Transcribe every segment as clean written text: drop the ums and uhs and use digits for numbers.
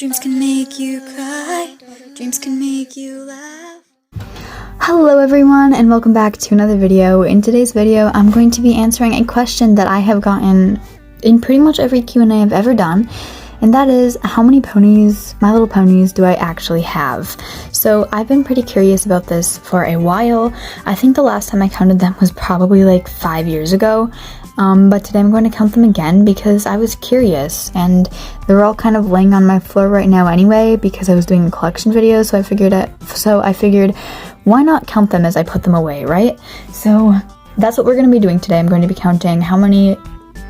Dreams can make you cry, dreams can make you laugh. Hello everyone and welcome back to another video. In today's video, I'm going to be answering a question that I have gotten in pretty much every Q&A I've ever done, and that is, how many ponies, My Little Ponies, do I actually have? So I've been pretty curious about this for a while. I think the last time I counted them was probably like 5 years ago. But today I'm going to count them again because I was curious, and they're all kind of laying on my floor right now anyway because I was doing a collection video, so I figured why not count them as I put them away, right? So that's what we're going to be doing today. I'm going to be counting how many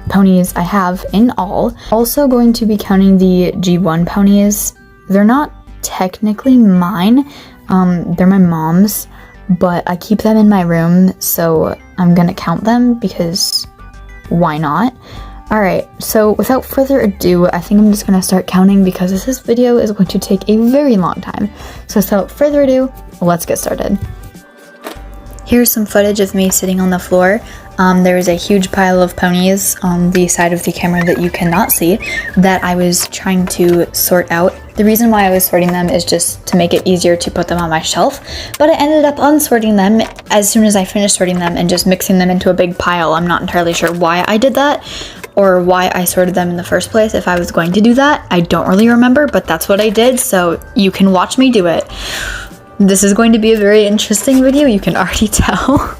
ponies I have in all. Also going to be counting the G1 ponies. They're not technically mine, they're my mom's, but I keep them in my room, so I'm gonna count them because why not? Alright, so without further ado, I think I'm just going to start counting because this video is going to take a very long time. So without further ado, let's get started. Here's some footage of me sitting on the floor. There is a huge pile of ponies on the side of the camera that you cannot see that I was trying to sort out. The reason why I was sorting them is just to make it easier to put them on my shelf, but I ended up unsorting them as soon as I finished sorting them and just mixing them into a big pile. I'm not entirely sure why I did that or why I sorted them in the first place. If I was going to do that, I don't really remember, but that's what I did, so you can watch me do it. This is going to be a very interesting video, you can already tell.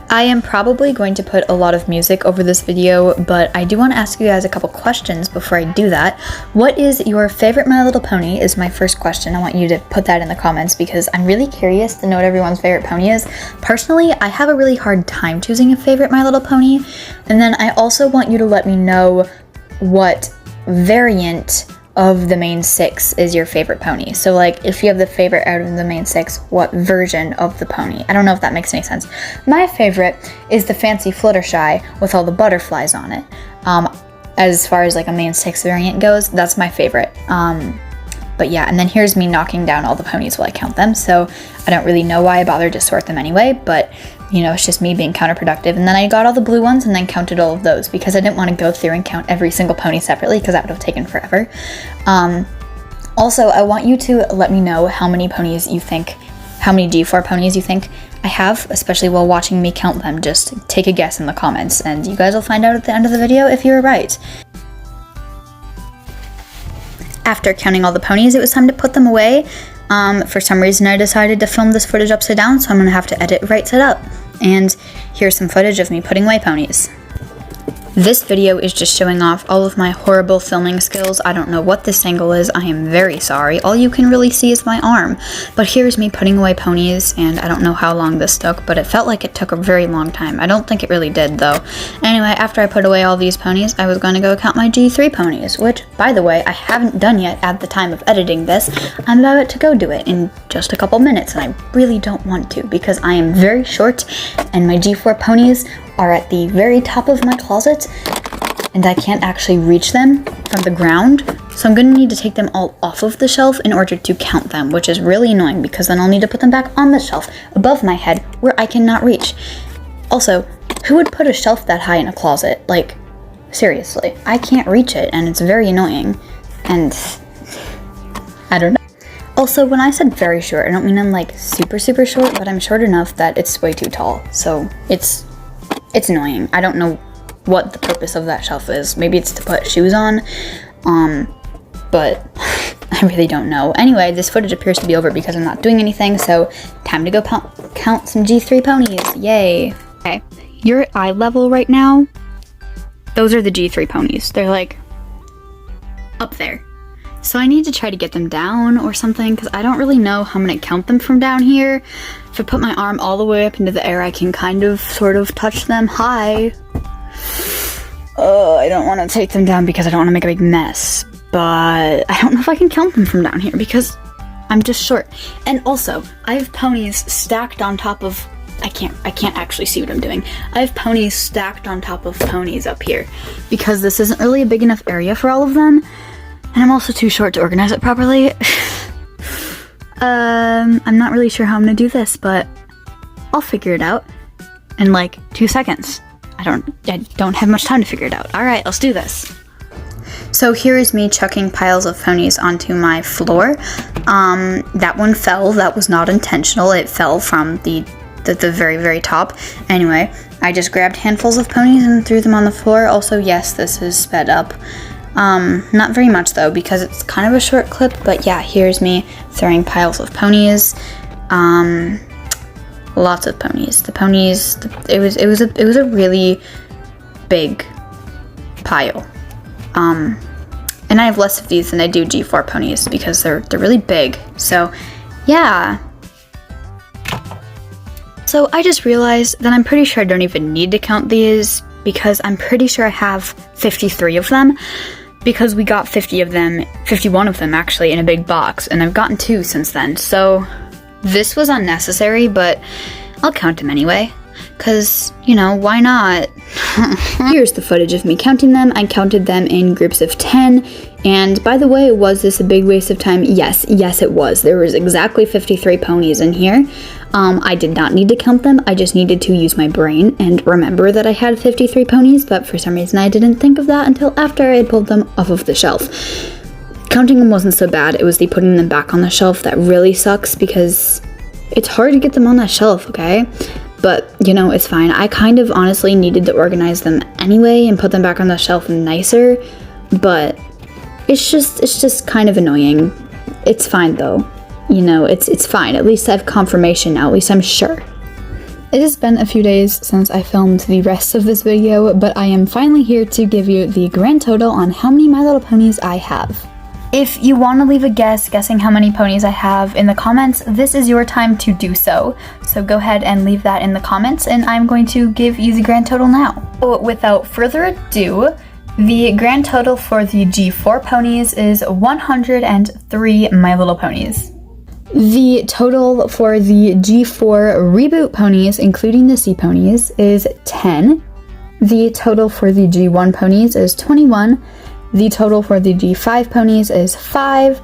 I am probably going to put a lot of music over this video, but I do want to ask you guys a couple questions before I do that. What is your favorite My Little Pony is my first question. I want you to put that in the comments because I'm really curious to know what everyone's favorite pony is. Personally, I have a really hard time choosing a favorite My Little Pony, and then I also want you to let me know what variant of the main 6 is your favorite pony. So like, if you have the favorite out of the main 6, what version of the pony? I don't know if that makes any sense. My favorite is the fancy Fluttershy with all the butterflies on it. As far as like a main 6 variant goes, that's my favorite. But yeah, and then here's me knocking down all the ponies while I count them, so I don't really know why I bothered to sort them anyway, but you know, it's just me being counterproductive. And then I got all the blue ones and then counted all of those because I didn't want to go through and count every single pony separately because that would have taken forever. Also, I want you to let me know how many ponies you think, how many G4 ponies you think I have, especially while watching me count them. Just take a guess in the comments and you guys will find out at the end of the video if you're right. After counting all the ponies, it was time to put them away. For some reason I decided to film this footage upside down, so I'm gonna have to edit right side up. And here's some footage of me putting away ponies. This video is just showing off all of my horrible filming skills. I don't know what this angle is, I am very sorry. All you can really see is my arm. But here's me putting away ponies, and I don't know how long this took, but it felt like it took a very long time. I don't think it really did though. Anyway, after I put away all these ponies, I was gonna go count my G3 ponies, which, by the way, I haven't done yet at the time of editing this. I'm about to go do it in just a couple minutes, and I really don't want to because I am very short, and my G4 ponies are at the very top of my closet, and I can't actually reach them from the ground, so I'm gonna need to take them all off of the shelf in order to count them, which is really annoying because then I'll need to put them back on the shelf above my head where I cannot reach. Also, who would put a shelf that high in a closet? Like, seriously, I can't reach it, and it's very annoying, and I don't know. Also, when I said very short, I don't mean I'm like super short, but I'm short enough that it's way too tall, so it's annoying. I don't know what the purpose of that shelf is. Maybe it's to put shoes on, but I really don't know. Anyway, this footage appears to be over because I'm not doing anything, so time to go count some G3 ponies. Yay. Okay, you're at eye level right now. Those are the G3 ponies. They're like up there. So I need to try to get them down or something because I don't really know how I'm going to count them from down here. If I put my arm all the way up into the air, I can kind of sort of touch them high. I don't want to take them down because I don't want to make a big mess, but I don't know if I can count them from down here because I'm just short. And also, I have ponies stacked on top of, I can't actually see what I'm doing. I have ponies stacked on top of ponies up here because this isn't really a big enough area for all of them. And I'm also too short to organize it properly. I'm not really sure how I'm gonna do this, but I'll figure it out in like 2 seconds. I don't have much time to figure it out. Alright, let's do this. So here is me chucking piles of ponies onto my floor. That one fell. That was not intentional. It fell from the very, very top. Anyway, I just grabbed handfuls of ponies and threw them on the floor. Also, yes, this is sped up. Not very much though, because it's kind of a short clip, but yeah, here's me throwing piles of ponies. Lots of ponies. The ponies, it was a really big pile. And I have less of these than I do G4 ponies because they're really big. So, yeah. So I just realized that I'm pretty sure I don't even need to count these because I'm pretty sure I have 53 of them because we got 51 of them actually in a big box, and I've gotten 2 since then. So this was unnecessary, but I'll count them anyway. Because, you know, why not? Here's the footage of me counting them. I counted them in groups of 10. And by the way, was this a big waste of time? Yes, it was. There was exactly 53 ponies in here. I did not need to count them. I just needed to use my brain and remember that I had 53 ponies. But for some reason, I didn't think of that until after I had pulled them off of the shelf. Counting them wasn't so bad. It was the putting them back on the shelf that really sucks because it's hard to get them on that shelf, okay? But, you know, it's fine. I kind of honestly needed to organize them anyway and put them back on the shelf nicer, but it's just kind of annoying. It's fine though. You know, it's fine. At least I have confirmation now. At least I'm sure. It has been a few days since I filmed the rest of this video, but I am finally here to give you the grand total on how many My Little Ponies I have. If you want to leave a guessing how many ponies I have in the comments, this is your time to do so. So go ahead and leave that in the comments, and I'm going to give you the grand total now. So without further ado, the grand total for the G4 ponies is 103 My Little Ponies. The total for the G4 reboot ponies, including the C ponies, is 10. The total for the G1 ponies is 21. The total for the G5 ponies is 5.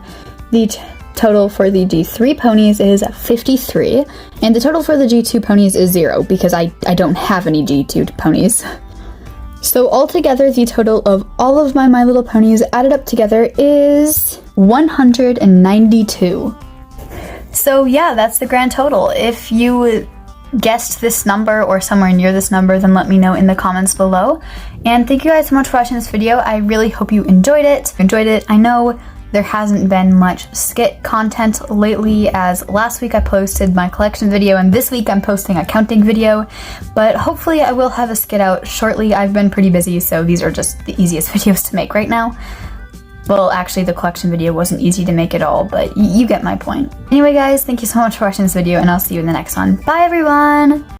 The total for the G3 ponies is 53. And the total for the G2 ponies is 0 because I don't have any G2 ponies. So altogether, the total of all of my Little Ponies added up together is 192. So yeah, that's the grand total. If you guessed this number or somewhere near this number, then let me know in the comments below. And thank you guys so much for watching this video. I really hope you enjoyed it. I know there hasn't been much skit content lately, as last week I posted my collection video and this week I'm posting a counting video, but hopefully I will have a skit out shortly. I've been pretty busy, so these are just the easiest videos to make right now. Well, actually the collection video wasn't easy to make at all, but you get my point. Anyway guys, thank you so much for watching this video, and I'll see you in the next one. Bye everyone!